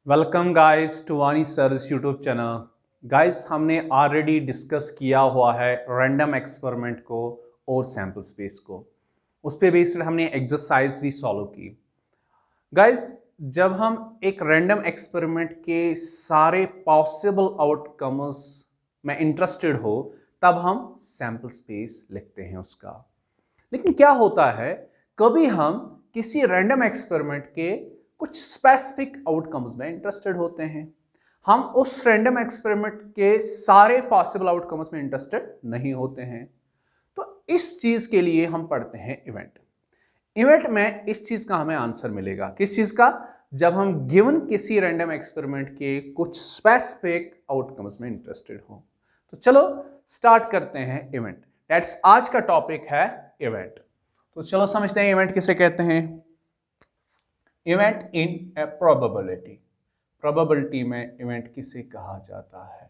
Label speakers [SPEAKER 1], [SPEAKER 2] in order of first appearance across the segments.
[SPEAKER 1] Welcome guys to वानी sirs YouTube channel. Guys हमने already discuss किया हुआ है रैंडम एक्सपेरिमेंट को और सैंपल स्पेस को। उस पे बेस्ड हमने एक्सरसाइज भी सॉल्व की। गाइस जब हम एक रैंडम एक्सपेरिमेंट के सारे पॉसिबल आउटकम्स में इंटरेस्टेड हो तब हम सैंपल स्पेस लिखते हैं उसका। लेकिन क्या होता है, कभी हम किसी रैंडम एक्सपेरिमेंट के कुछ स्पेसिफिक आउटकम्स में इंटरेस्टेड होते हैं, हम उस रैंडम एक्सपेरिमेंट के सारे पॉसिबल आउटकम्स में इंटरेस्टेड नहीं होते हैं। तो इस चीज के लिए हम पढ़ते हैं इवेंट। इवेंट में इस चीज का हमें आंसर मिलेगा। किस चीज का? जब हम गिवन किसी रैंडम एक्सपेरिमेंट के कुछ स्पेसिफिक आउटकम्स में इंटरेस्टेड हो। तो चलो स्टार्ट करते हैं इवेंट। दैट्स आज का टॉपिक है इवेंट। तो चलो समझते हैं इवेंट किसे कहते हैं। Event in A probability. Probability में इवेंट किसे कहा जाता है?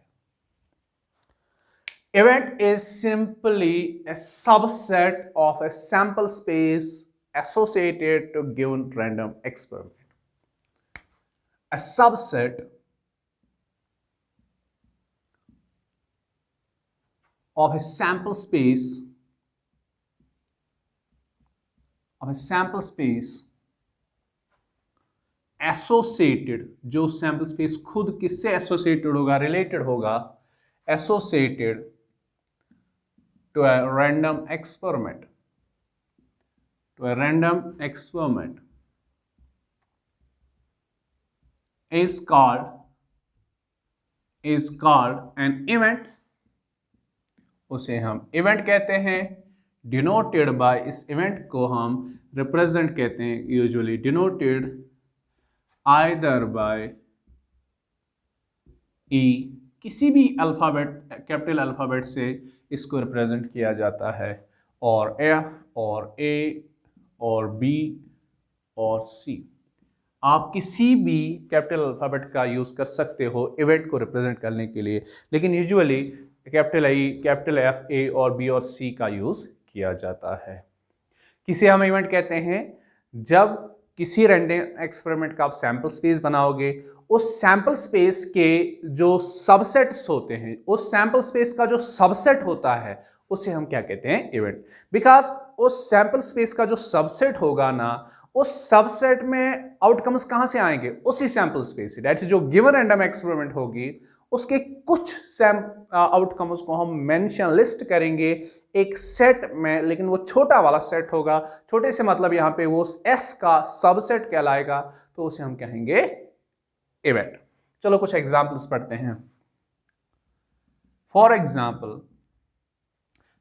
[SPEAKER 1] Event is simply A subset of A sample space associated to given random experiment. A subset of a sample space associated, जो सैंपल स्पेस खुद किससे एसोसिएटेड होगा, रिलेटेड होगा, associated to a random experiment, is called an event। उसे हम event कहते हैं। Denoted by, इस इवेंट को हम रिप्रेजेंट कहते हैं, यूजुअली डिनोटेड आइदर बाय ई, किसी भी अल्फाबेट, कैपिटल अल्फाबेट से इसको रिप्रेजेंट किया जाता है, और एफ और ए और बी और सी। आप किसी भी कैपिटल अल्फाबेट का यूज कर सकते हो इवेंट को रिप्रेजेंट करने के लिए, लेकिन usually capital I, capital F, A और बी और सी का यूज किया जाता है। किसे हम इवेंट कहते हैं? जब किसी रैंडम एक्सपेरिमेंट का आप सैंपल स्पेस बनाओगे, उस सैंपल स्पेस के जो सबसेट्स होते हैं, उस सैंपल स्पेस का जो सबसेट होता है उसे हम क्या कहते हैं? इवेंट। बिकॉज उस सैंपल स्पेस का जो सबसेट होगा ना, उस सबसेट में आउटकम्स कहां से आएंगे? उसी सैंपल स्पेस से। दैट इज जो गिवन रैंडम एक्सपेरिमेंट होगी उसके कुछ आउटकम्स को हम मेंशन लिस्ट करेंगे एक सेट में, लेकिन वो छोटा वाला सेट होगा। छोटे से मतलब यहां पे वो एस का सबसेट कहलाएगा, तो उसे हम कहेंगे इवेंट। चलो कुछ एग्जांपल्स पढ़ते हैं। फॉर एग्जांपल,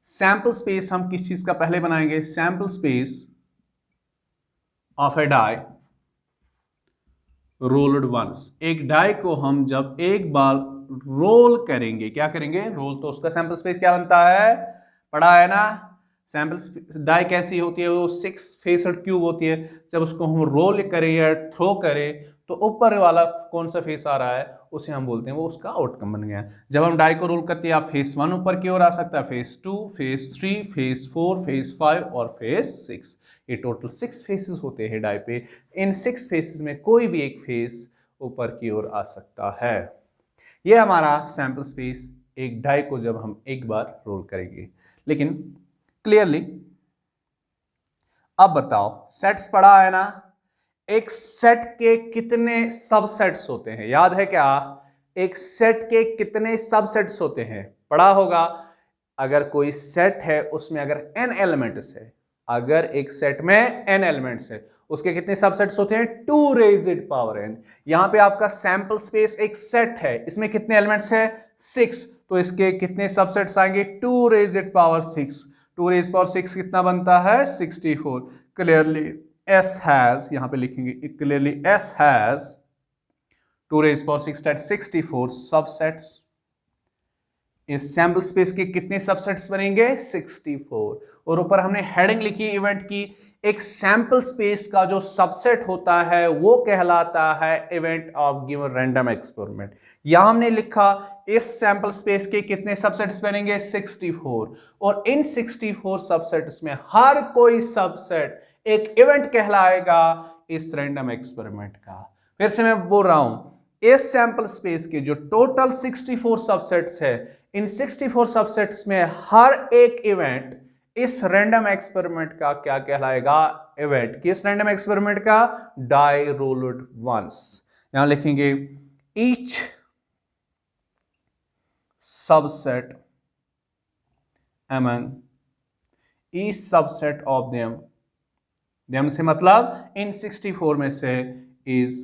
[SPEAKER 1] सैंपल स्पेस हम किस चीज का पहले बनाएंगे? Sample space of a die rolled once. एक डाई को हम जब एक बार रोल करेंगे, क्या करेंगे? रोल, तो उसका सैंपल स्पेस क्या बनता है? पढ़ा है ना। सैंपल डाई कैसी होती है? वो 6 फेसेड क्यूब होती है। जब उसको हम रोल करें या थ्रो करें तो ऊपर वाला कौन सा फेस आ रहा है उसे हम बोलते हैं वो उसका आउटकम बन गया। जब हम डाई को रोल करते हैं, फेस 1 ऊपर की ओर आ सकता है, फेस 2, फेस 3, फेस 4, फेस 5 और फेस 6। ये टोटल 6 फेसेस होते हैं डाई पे। इन 6 फेसेस में कोई भी एक फेस ऊपर की ओर आ सकता है। ये हमारा सैंपल स्पेस एक डाई को जब हम एक बार रोल करेंगे। लेकिन क्लियरली अब बताओ, सेट्स पढ़ा है ना? एक सेट के कितने सबसेट्स होते हैं? याद है क्या? एक सेट के कितने सबसेट्स होते हैं? पढ़ा होगा। अगर कोई सेट है उसमें अगर n एलिमेंट्स है, अगर एक सेट में n एलिमेंट्स है, उसके कितने सबसेट्स होते हैं? 2 रेज्ड पावर n। यहां पे आपका सैंपल स्पेस एक सेट है, इसमें कितने एलिमेंट्स है? 6। तो इसके कितने सबसेट्स आएंगे? 2 रेज्ड पावर 6। 2 रेज्ड पावर 6 कितना बनता है? 64। क्लियरली S has, यहां पे लिखेंगे clearly S has 2 raised power 6 that 64 subsets. इस सैंपल स्पेस के कितने सबसेट्स बनेंगे? 64। और ऊपर हमने हेडिंग लिखी इवेंट की। एक सैंपल स्पेस का जो सबसेट होता है वो कहलाता है event of given random experiment. यहां हमने लिखा इस सैंपल स्पेस के कितने सबसेट्स बनेंगे? 64। और इन 64 सबसेट्स में हर कोई सबसेट एक इवेंट कहलाएगा इस रैंडम एक्सपेरिमेंट का। फिर से मैं बोल रहा हूं, इस सैंपल स्पेस के जो टोटल 64 सबसेट्स है, इन 64 सबसेट्स में हर एक इवेंट इस रैंडम एक्सपेरिमेंट का क्या कहलाएगा? इवेंट। किस रैंडम एक्सपेरिमेंट का? Die rolled once. यहां लिखेंगे each subset among each subset of them से मतलब इन 64 में से is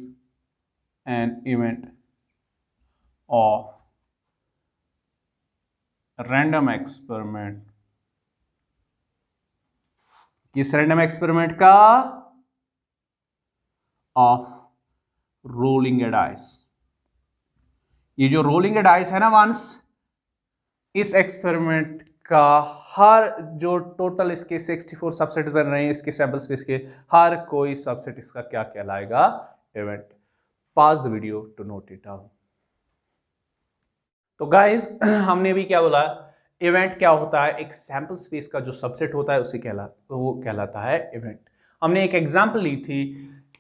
[SPEAKER 1] an event of random experiment। किस रैंडम एक्सपेरिमेंट का? Of rolling A dice. ये जो रोलिंग ए डाइस है ना वंस, इस एक्सपेरिमेंट का हर जो टोटल इसके 64 सबसेट्स बन रहे हैं इसके सैंपल स्पेस के, हर कोई सबसेट इसका क्या कहलाएगा? Event. Pause the video to note it down. तो गाइस हमने भी क्या बोला? इवेंट क्या होता है? एक सैंपल स्पेस का जो सबसेट होता है उसे वो कहलाता है इवेंट। हमने एक एग्जांपल ली थी,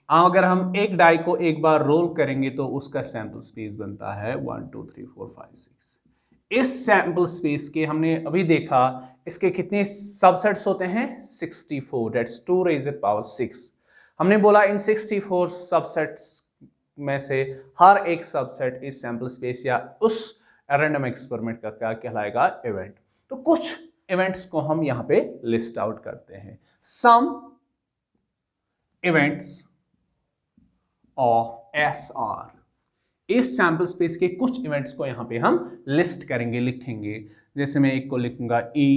[SPEAKER 1] अगर हम एक डाई को एक बार रोल करेंगे तो उसका सैंपल स्पेस बनता है 1 2 3 4 5 6। इस सैंपल स्पेस के हमने अभी देखा इसके कितने सबसेट्स होते हैं? 64, दैट्स 2 raised power 6। हमने बोला इन 64 सबसेट्स में से हर एक सबसेट इस सैंपल स्पेस या उस रैंडम एक्सपेरिमेंट का क्या कहलाएगा? इवेंट। तो कुछ इवेंट्स को हम यहां पे लिस्ट आउट करते हैं। सम इवेंट्स ऑफ SR, इस सैंपल स्पेस के कुछ इवेंट्स को यहां पे हम लिस्ट करेंगे, लिखेंगे। जैसे मैं एक को लिखूंगा E।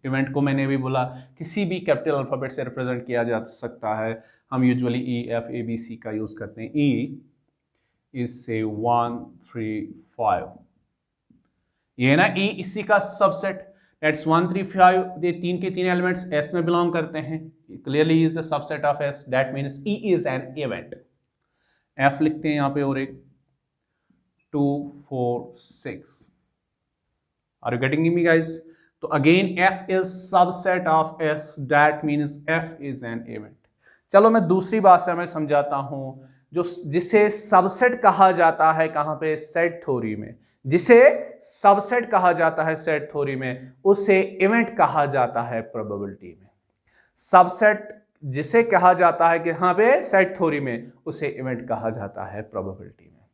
[SPEAKER 1] इवेंट को मैंने भी बोला किसी भी कैपिटल अल्फाबेट से रिप्रेजेंट किया जा सकता है। हम यूजुअली EFABC का यूज करते हैं। E इज से 1 3 5, ये है ना E, इसी का सबसेट दैट्स 1 3 5। ये तीन के तीन एलिमेंट्स S में बिलोंग करते हैं। Clearly is the subset of S, that means E is an event. F लिखते हैं यहां पे और एक 2 4 6। Are you getting me guys? तो again F is subset of S, that means F is an event. चलो मैं दूसरी बात से मैं समझाता हूं, जो जिसे सबसेट कहा जाता है कहां पे? सेट थ्योरी में। जिसे सबसेट कहा जाता है सेट थ्योरी में, उसे इवेंट कहा जाता है प्रोबेबिलिटी में। सबसेट जिसे कहा जाता है कि हाँ पे सेट थ्योरी में, उसे इवेंट कहा जाता है प्रोबेबिलिटी में।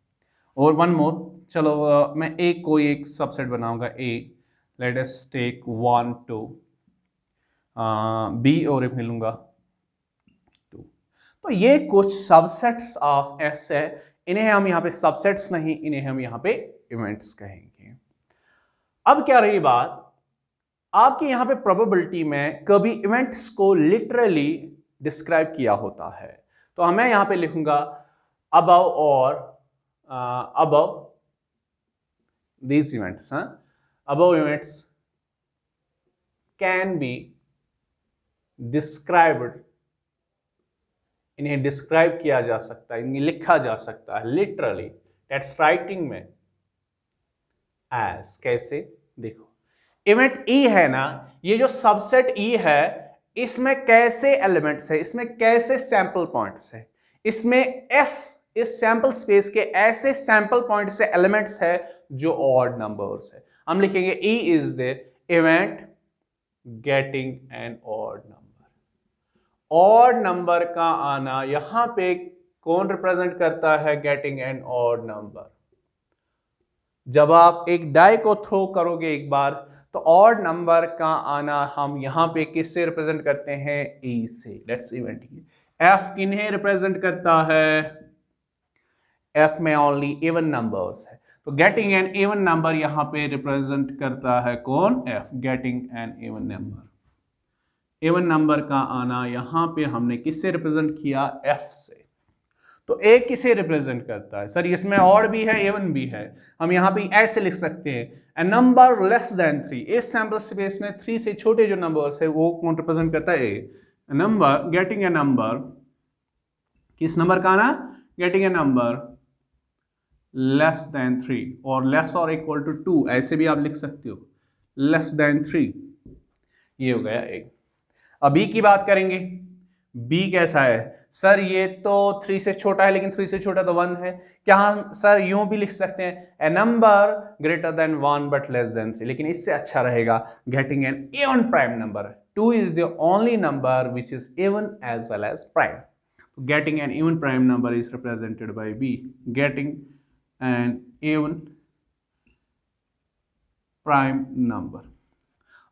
[SPEAKER 1] और वन मोर, चलो मैं एक कोई एक सबसेट बनाऊंगा A, let us take 1 2, B और मिलूंगा 2। तो ये कुछ सबसेट्स ऑफ S है, इन्हें हम यहाँ पे सबसेट्स नहीं, इन्हें हम यहाँ पे इवेंट्स कहेंगे। अब क्या रही बात, आपके यहाँ पे प्रोबेबिलिटी में कभी इवेंट्स को लिटरली डिस्क्राइब किया होता है, तो मैं यहां पे लिखूंगा अबव और above these events. Above events can be described, इन्हें डिस्क्राइब किया जा सकता है, इन्हें लिखा जा सकता है लिटरली, दैट्स राइटिंग में एज। कैसे? देखो इवेंट E है ना, ये जो सबसेट E है, इसमें कैसे एलिमेंट्स है, इसमें कैसे सैंपल पॉइंट्स है, इसमें S इस सैंपल स्पेस के ऐसे सैंपल पॉइंट से एलिमेंट्स है जो ऑड नंबर्स है। हम लिखेंगे E is the event getting an odd number. Odd number का आना यहां पे कौन रिप्रेजेंट करता है? Getting an odd number. जब आप एक डाई को थ्रो करोगे एक बार, तो ऑड नंबर का आना हम यहां पे किससे रिप्रेजेंट करते हैं? E से। लेट्स इवेंट F इन्हें रिप्रेजेंट करता है, F में ओनली इवन नंबर्स है, तो गेटिंग एन इवन नंबर यहां पे रिप्रेजेंट करता है कौन? F, getting an even number. Even number का आना यहां पे हमने किससे रिप्रेजेंट किया? F से। तो A किसे रिप्रेजेंट करता है? सर इसमें ऑड भी है इवन भी है, हम यहां पे ऐसे लिख सकते हैं ए नंबर लेस देन 3। इस सैंपल स्पेस में 3 से छोटे जो नंबर्स है वो कौन रिप्रेजेंट करता है? A number getting a number, किस नंबर का आना? Getting a number less than 3, और लेस और इक्वल टू 2 ऐसे भी आप लिख सकते हो, लेस देन 3। ये हो गया एक। अब B की बात करेंगे। B कैसा है? सर ये तो 3 से छोटा है, लेकिन 3 से छोटा तो 1 है। क्या हम सर यूं भी लिख सकते हैं, a number greater than 1 but less than 3, लेकिन इससे अच्छा रहेगा getting an even prime number. 2 is the only number which is even as well as prime. Getting an even prime number is represented by B, getting an even prime number.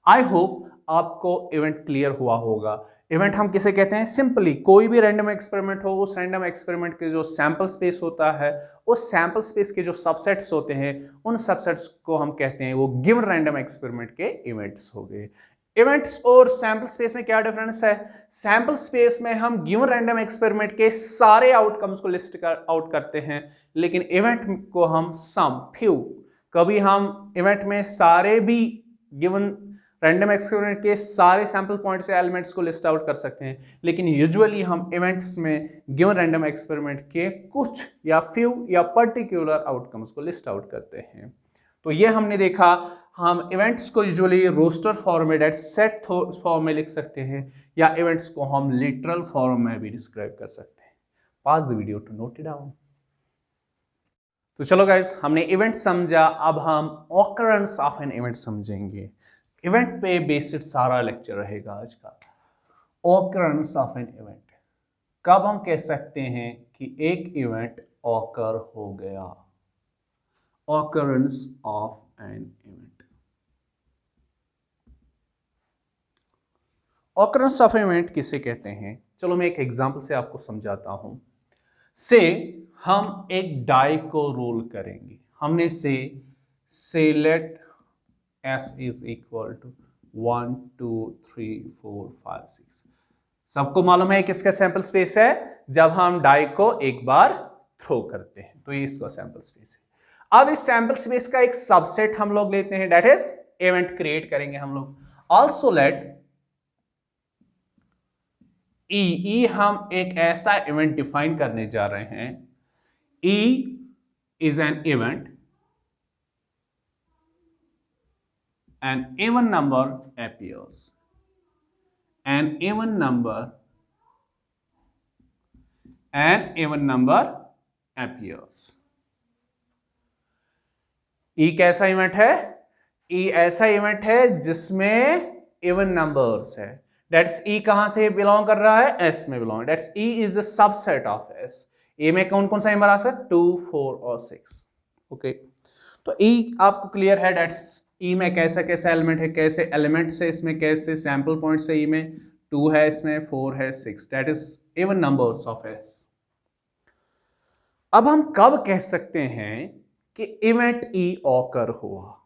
[SPEAKER 1] I hope आपको event clear हुआ होगा। Event हम किसे कहते हैं? Simply कोई भी random experiment हो, उस रैंडम एक्सपेरिमेंट के जो सैंपल स्पेस होता है, उस सैंपल स्पेस के जो सबसेट्स होते हैं, उन सबसेट्स को हम कहते हैं वो गिवन रैंडम एक्सपेरिमेंट के इवेंट्स हो गए। इवेंट्स और सैंपल स्पेस में क्या डिफरेंस है? सैंपल स्पेस में हम गिवन रैंडम एक्सपेरिमेंट के सारे आउटकम्स को लिस्ट आउट करते हैं, लेकिन इवेंट को हम सम फ्यू, कभी हम इवेंट में सारे भी गिवन रैंडम एक्सपेरिमेंट के सारे सैंपल पॉइंट्स या एलिमेंट्स को लिस्ट आउट कर सकते हैं, लेकिन यूजुअली हम इवेंट्स में गिवन रैंडम एक्सपेरिमेंट के कुछ या फ्यू या पर्टिकुलर आउटकम्स को लिस्ट आउट करते हैं। तो ये हमने देखा, हम इवेंट्स को यूजुअली रोस्टर फॉर्म में, डेट सेट फॉर्म में लिख सकते हैं, या इवेंट्स को हम लिटरल फॉर्म में भी डिस्क्राइब कर सकते हैं। Pause the video to note it down. तो चलो गाइस, हमने इवेंट समझा, अब हम ऑकरेंस ऑफ एन इवेंट समझेंगे। इवेंट पे बेस्ड सारा लेक्चर रहेगा आज का। ऑकरेंस ऑफ एन इवेंट, कब हम कह सकते हैं कि एक इवेंट ऑकर हो गया? Occurrence of an event. Occurrence of event किसे कहते हैं? चलो मैं एक एग्जांपल से आपको समझाता हूं। से हम एक डाई को रोल करेंगे, हमने से late S is equal to 1 2 3 4 5 6। सबको मालूम है किसका सैंपल स्पेस है? जब हम डाई को एक बार थ्रो करते हैं, तो ये इसका सैंपल स्पेस है। अब इस सैंपल स्पेस का एक सबसेट हम लोग लेते हैं, दैट इज इवेंट क्रिएट करेंगे हम लोग। ऑल्सो लेट ई हम एक ऐसा इवेंट डिफाइन करने जा रहे हैं, E is an event, an even number appears, an even number appears। E कैसा इवेंट है? E ऐसा इवेंट है जिसमें इवन नंबर्स है। डेट्स E कहां से बिलोंग कर रहा है? S में belong. That's E is the subset of S। A में कौन कौन सा नंबर आ सकता है? 2 4 और 6। ओके, तो E आपको क्लियर है। डेट्स E में कैसा कैसा एलिमेंट है, कैसे एलिमेंट्स है इसमें, कैसे सैंपल पॉइंट्स है। E में 2 है, इसमें 4 है, 6। That is even numbers of S। अब हम कब कह सकते हैं कि इवेंट E ऑकर हुआ?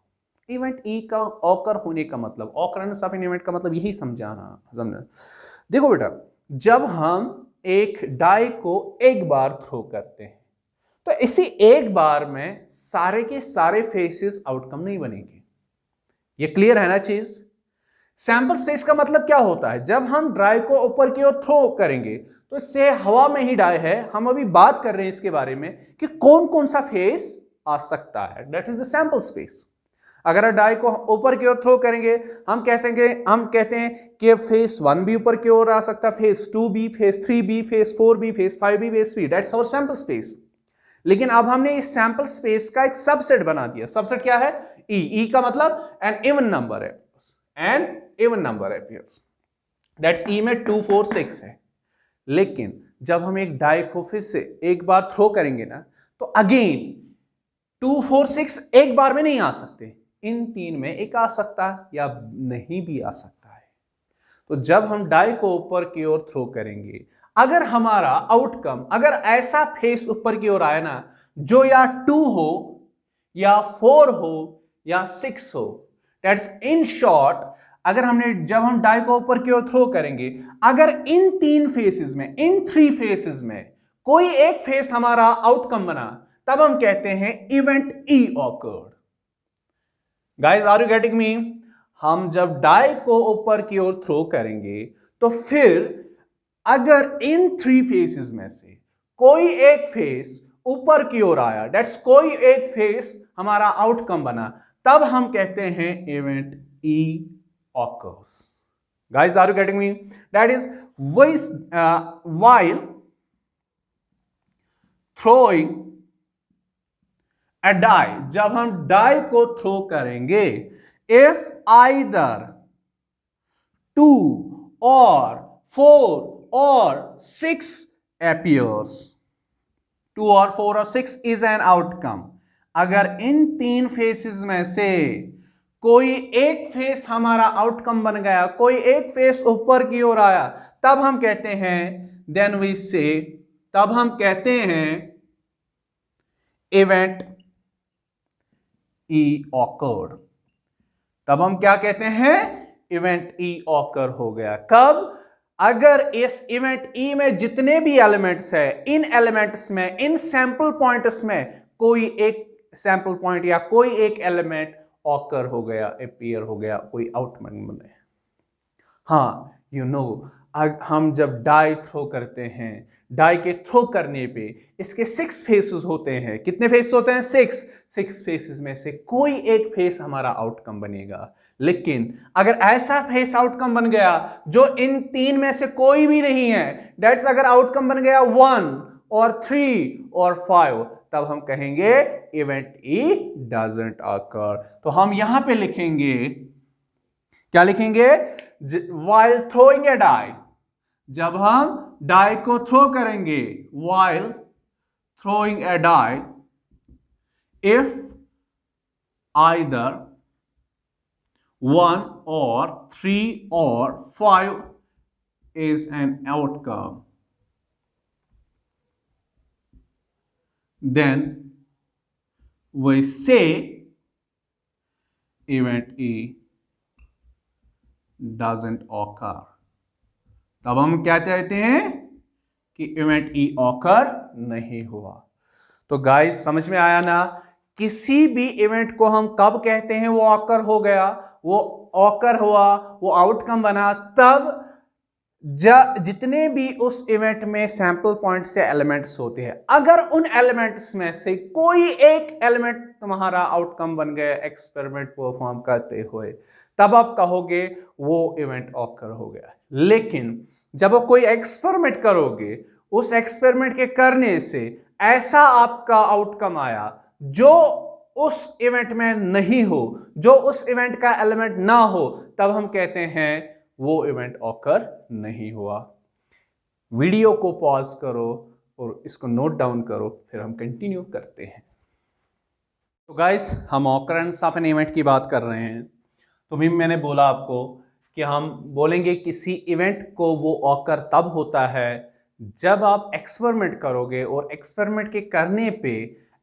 [SPEAKER 1] इवेंट E का ऑकर होने का मतलब, ऑकरेंस ऑफ एन इवेंट का मतलब यही समझना। देखो बेटा, जब हम एक डाई को एक बार थ्रो करते हैं, तो इसी एक बार में सारे के सारे फेसेस आउटकम नहीं बनेंगे। ये क्लियर है ना चीज? सैंपल स्पेस का मतलब क्या होता है? जब हम डाई को ऊपर की ओर थ्रो करेंगे, तो इससे हवा में ही डाई है, हम अभी बात कर रहे हैं इसके बारे में कि कौन कौन सा फेस आ सकता है। That is the sample space. अगर डाई को ऊपर की ओर थ्रो करेंगे, हम कहते हैं कि फेस 1 भी ऊपर की ओर आ सकता है, फेस 2 भी, फेस 3 भी, फेस 4 भी, फेस 5 भी, face 3। That's our sample space. लेकिन अब हमने इस सैंपल स्पेस का एक सबसेट बना दिया। सबसेट क्या है? E का मतलब एन इवन नंबर है, an even number appears। That's E में 2 4 6 है। लेकिन जब हम एक डाई को फिर से एक बार थ्रो करेंगे ना, तो अगेन 2 4 6 एक बार में नहीं आ सकते, इन 3 में एक आ सकता है या नहीं भी आ सकता है। तो जब हम डाई को ऊपर की ओर थ्रो करेंगे, अगर हमारा आउटकम, अगर ऐसा फेस ऊपर की ओर आए ना जो या 2 हो या 4 हो या 6 हो, दैट्स इन शॉर्ट, जब हम डाई को ऊपर की ओर थ्रो करेंगे, अगर इन 3 फेसेस में, इन 3 फेसेस में कोई एक फेस हमारा आउटकम बना, तब हम कहते हैं event E occurred. Guys, are you getting me? हम जब डाई को ऊपर की ओर थ्रो करेंगे, तो फिर अगर इन 3 फेसेस में से कोई एक फेस ऊपर की ओर आया, दैट्स कोई एक फेस हमारा आउटकम बना, तब हम कहते हैं event E occurs। Guys, are you getting me? That is while throwing a die, जब हम डाई को थ्रो करेंगे, if either 2 or 4 or 6 appears, 2 or 4 or 6 is an outcome, अगर इन 3 फेसेस में से कोई एक फेस हमारा आउटकम बन गया, कोई एक फेस ऊपर की ओर आया, तब हम कहते हैं, देन वी से, तब हम कहते हैं इवेंट ई ऑकर्ड, तब हम क्या कहते हैं, इवेंट ई ऑकर हो गया। कब? अगर इस इवेंट ई में जितने भी एलिमेंट्स है, इन एलिमेंट्स में, इन सैंपल पॉइंट्स में कोई एक सैंपल पॉइंट या कोई एक एलिमेंट ऑकर हो गया, अपीयर हो गया, कोई आउटकम बने। हाँ, यू नो, हम जब डाई थ्रो करते हैं, डाई के थ्रो करने पे इसके 6 फेसेस होते हैं। कितने फेस होते हैं? 6 फेसेस में से कोई एक फेस हमारा आउटकम बनेगा। लेकिन अगर ऐसा फेस आउटकम बन गया जो इन 3 में से कोई भी नहीं है, दैट्स अगर आउटकम बन गया 1 और 3 और 5, तब हम कहेंगे इवेंट ई डजंट ऑकर। तो हम यहां पे लिखेंगे, क्या लिखेंगे? while throwing a die, जब हम डाई को थ्रो करेंगे, while throwing a die, if either 1 or 3 or 5 is an outcome, then we say event E doesn't occur। तब हम क्या कहते हैं कि इवेंट ई ऑकर नहीं हुआ। तो गाइस, समझ में आया ना? किसी भी इवेंट को हम कब कहते हैं वो ऑकर हो गया, वो ऑकर हुआ, वो आउटकम बना, तब जितने भी उस इवेंट में सैंपल पॉइंट से एलिमेंट्स होते हैं, अगर उन एलिमेंट्स में से कोई एक एलिमेंट तुम्हारा आउटकम बन गया एक्सपेरिमेंट परफॉर्म करते हुए, तब आप कहोगे वो इवेंट ऑकर हो गया। लेकिन जब आप कोई एक्सपेरिमेंट करोगे, उस एक्सपेरिमेंट के करने से ऐसा आपका आउटकम आया जो उस इवेंट में नहीं हो, जो उस इवेंट का एलिमेंट ना हो, तब हम कहते हैं वो इवेंट ऑकर नहीं हुआ। वीडियो को पॉज करो और इसको नोट डाउन करो, फिर हम कंटिन्यू करते हैं। तो गाइस, हम ऑकरेंस ऑफ एन इवेंट की बात कर रहे हैं। तो भी मैंने बोला आपको कि हम बोलेंगे किसी इवेंट को वो ऑकर तब होता है जब आप एक्सपेरिमेंट करोगे और एक्सपेरिमेंट के करने पे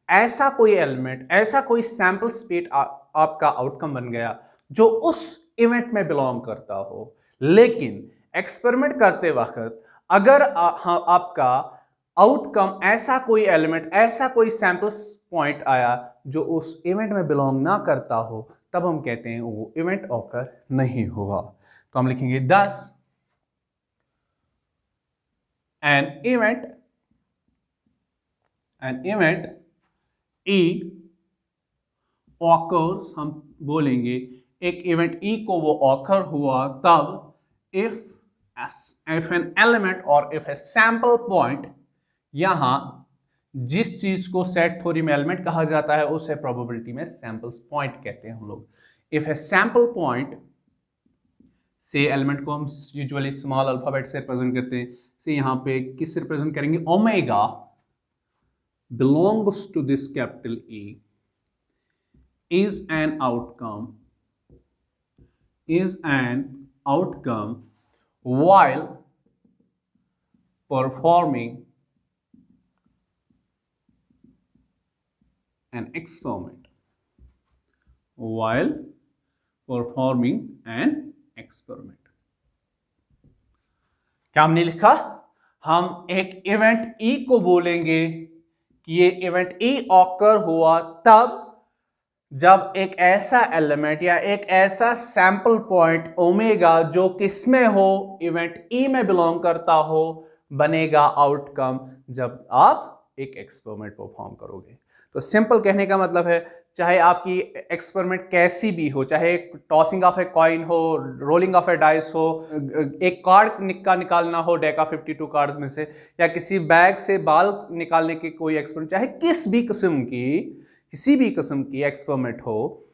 [SPEAKER 1] ऐसा कोई एलिमेंट, ऐसा कोई सैंपल स्पेस आपका आउटकम बन गया जो उस इवेंट में बिलोंग करता हो। लेकिन एक्सपेरिमेंट करते वक्त अगर आपका आउटकम ऐसा कोई एलिमेंट, ऐसा कोई सैंपल पॉइंट आया जो उस इवेंट में बिलोंग ना करता हो, तब हम कहते हैं वो इवेंट ऑकर नहीं हुआ। तो हम लिखेंगे thus an event E occurs, हम बोलेंगे एक इवेंट E को वो ऑकर हुआ तब if an element or if a sample point, यहां जिस चीज को सेट थ्योरी में एलिमेंट कहा जाता है उसे प्रोबेबिलिटी में सैंपल्स पॉइंट कहते हैं हम लोग। इफ ए सैंपल पॉइंट से एलिमेंट को हम यूजुअली स्मॉल अल्फाबेट से रिप्रेजेंट करते हैं, से यहां पे किस रिप्रेजेंट करेंगे? Omega belongs to this capital E is an outcome while performing an experiment, while performing an experiment। क्या हमने लिखा? हम एक इवेंट ई को बोलेंगे कि ये इवेंट ई ऑकर हुआ तब जब एक ऐसा एलिमेंट या एक ऐसा सैंपल पॉइंट ओमेगा जो किसमें हो, इवेंट ई में बिलोंग करता हो, बनेगा आउटकम जब आप एक एक्सपेरिमेंट परफॉर्म करोगे। तो सिंपल कहने का मतलब है, चाहे आपकी एक्सपेरिमेंट कैसी भी हो, चाहे टॉसिंग ऑफ ए कॉइन हो, रोलिंग ऑफ ए डाइस हो, एक कार्ड का निकालना हो डेक ऑफ 52 कार्ड्स में से, या किसी बैग से बाल निकालने की कोई एक्सपेरिमेंट, चाहे किसी भी किस्म की एक्सपेरिमेंट हो,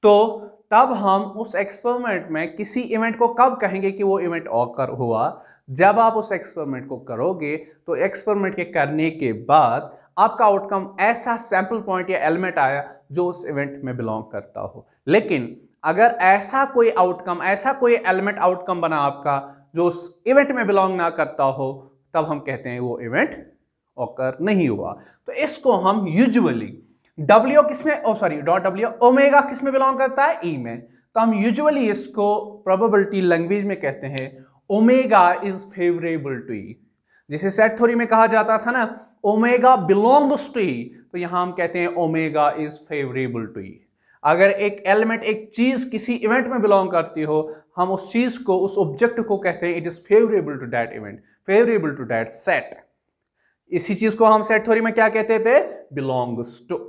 [SPEAKER 1] तो तब हम उस एक्सपेरिमेंट में किसी इवेंट को कब कहेंगे कि वो इवेंट ऑकर हुआ, जब आप उस एक्सपेरिमेंट को करोगे तो एक्सपेरिमेंट के करने के बाद आपका आउटकम ऐसा सैंपल पॉइंट या एलिमेंट आया जो उस इवेंट में बिलोंग करता हो। लेकिन अगर ऐसा कोई एलिमेंट आउटकम बना आपका जो उस इवेंट में बिलोंग ना करता हो, तब हम कहते हैं वो इवेंट ऑकर नहीं हुआ। तो इसको हम यूजुअली W किसमें, ओमेगा किसमें बिलोंग करता है, ई में। तो हम यूजुअली इसको प्रोबेबिलिटी लैंग्वेज में कहते हैं ओमेगा इज फेवरेबल टू ई। जिसे सेट थ्योरी में कहा जाता था ना, ओमेगा बिलोंग्स टू ई, तो यहां हम कहते हैं ओमेगा इज फेवरेबल टू ई। अगर एक एलिमेंट, एक चीज किसी इवेंट में बिलोंग करती हो, हम उस चीज को, उस ऑब्जेक्ट को कहते हैं it is favourable to that event, favourable to that set. इसी चीज को हम सेट थ्योरी में क्या कहते थे, बिलोंग्स टू।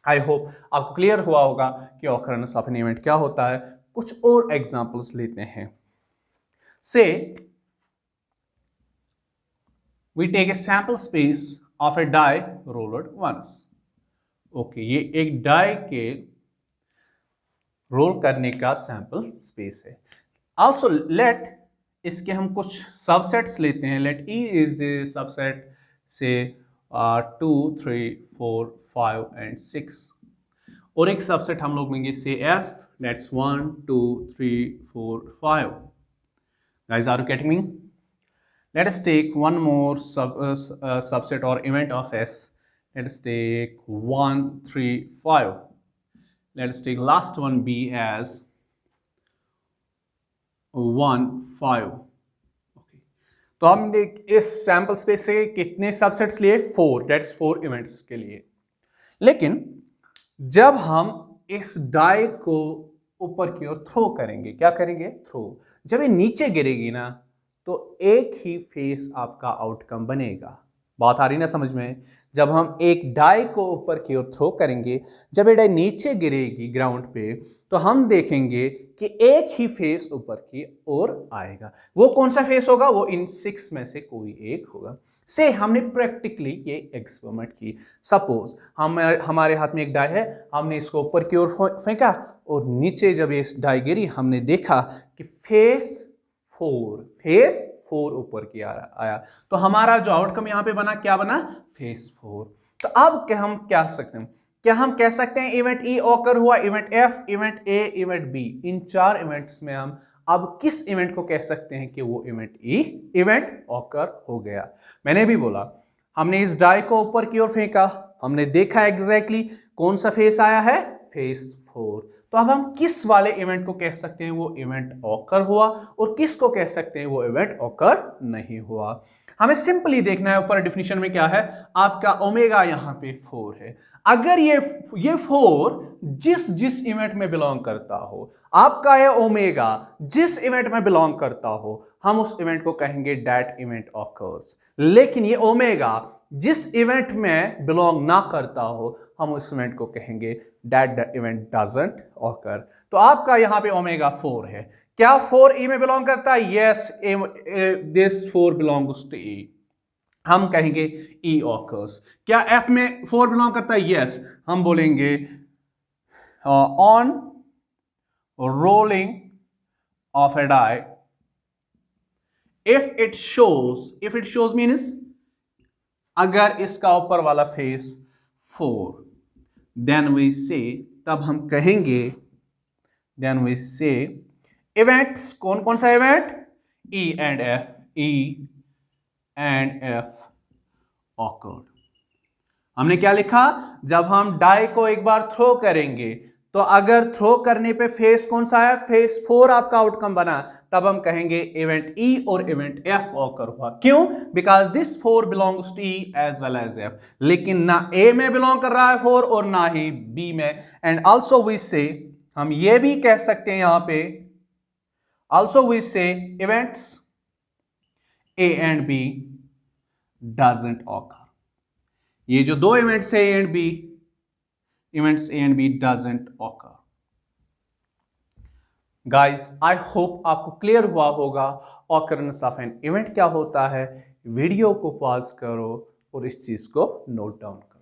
[SPEAKER 1] आई होप आपको क्लियर हुआ होगा कि ऑकरेंस ऑफ एन इवेंट क्या होता है। कुछ और एग्जांपल्स लेते हैं। Say we take a sample space of a die rolled once. Okay, ये एक डाई के रोल करने का सैंपल स्पेस है। ऑल्सो लेट, इसके हम कुछ सबसेट्स लेते हैं। Let E is the subset say 2, 3, 4, 5 and 6, और एक सबसेट हम लोग लेंगे से F, that's 1, 2, 3, 4, 5. Guys, are you getting me? Let us take one more subset or event of S. Let us take 1, 3, 5. Let us take last one B as 1, 5. तो हमने इस sample space से कितने सबसेट्स लिए, 4, दैट्स 4 इवेंट्स के लिए। लेकिन जब हम इस डाई को ऊपर की ओर थ्रो करेंगे, क्या करेंगे, थ्रो, जब ये नीचे गिरेगी ना, तो एक ही फेस आपका आउटकम बनेगा। बात आ रही ना समझ में? जब हम एक डाई को ऊपर की ओर थ्रो करेंगे, जब ये डाई नीचे गिरेगी ग्राउंड पे, तो हम देखेंगे कि एक ही फेस ऊपर की ओर आएगा। वो कौन सा फेस होगा, वो इन 6 में से कोई एक होगा। से हमने प्रैक्टिकली ये एक्सपेरिमेंट की। सपोज हमारे हाथ में एक डाई है, हमने इसको ऊपर की ओर फेंका, और नीचे जब ये डाई गिरी, हमने देखा कि फेस 4 ऊपर की आया। तो हमारा जो आउटकम यहां पे बना, क्या बना, फेस 4। तो अब हम क्या सकते हैं, क्या हम कह सकते हैं इवेंट ई ऑकर हुआ, event F, event A, event B, इन 4 इवेंट्स में हम अब किस इवेंट को कह सकते हैं कि वो इवेंट ई, इवेंट ऑकर हो गया। मैंने भी बोला, हमने इस डाई को ऊपर की ओर फेंका, हमने देखा एग्जैक्टली कौन सा फेस आया है, फेस 4। तो अब हम किस वाले इवेंट को कह सकते हैं वो इवेंट ऑकर हुआ, और किस को कह सकते हैं वो इवेंट ऑकर नहीं हुआ। हमें सिंपली देखना है, ऊपर डिफिनीशन में क्या है, आपका ओमेगा यहां पे 4 है। अगर ये 4 जिस इवेंट में बिलोंग करता हो, आपका ये ओमेगा जिस इवेंट में बिलोंग करता हो, हम उस इवेंट को कहेंगे दैट इवेंट ऑकर्स। लेकिन ये ओमेगा जिस इवेंट में बिलोंग ना करता हो, हम उस इवेंट को कहेंगे that the event doesn't occur. तो आपका यहां पे ओमेगा 4 है, क्या 4 ई में बिलोंग करता है, यस, दिस 4 बिलोंग्स टू ई, हम कहेंगे ई ऑकर्स। क्या एफ में 4 बिलोंग करता है, यस, हम बोलेंगे on rolling of a die, if it shows means अगर इसका ऊपर वाला फेस 4, देन वी से, तब हम कहेंगे, देन वी से इवेंट्स, कौन कौन सा event, E and F, E and F awkward. हमने क्या लिखा, जब हम डाई को एक बार थ्रो करेंगे, तो अगर थ्रो करने पे फेस कौन सा है, फेस 4 आपका आउटकम बना, तब हम कहेंगे इवेंट ई और इवेंट एफ ऑकर हुआ। क्यों, because this 4 belongs to E as well as F. लेकिन ना ए में बिलोंग कर रहा है 4 और ना ही बी में। एंड ऑल्सो वी से, हम ये भी कह सकते हैं यहां पे, also we say events A and B doesn't occur. ये जो दो इवेंट्स है A and B, events A and B doesn't occur. Guys I hope आपको क्लियर हुआ होगा ऑकरेंस ऑफ एन इवेंट क्या होता है। वीडियो को पॉज करो और इस चीज को नोट डाउन करो।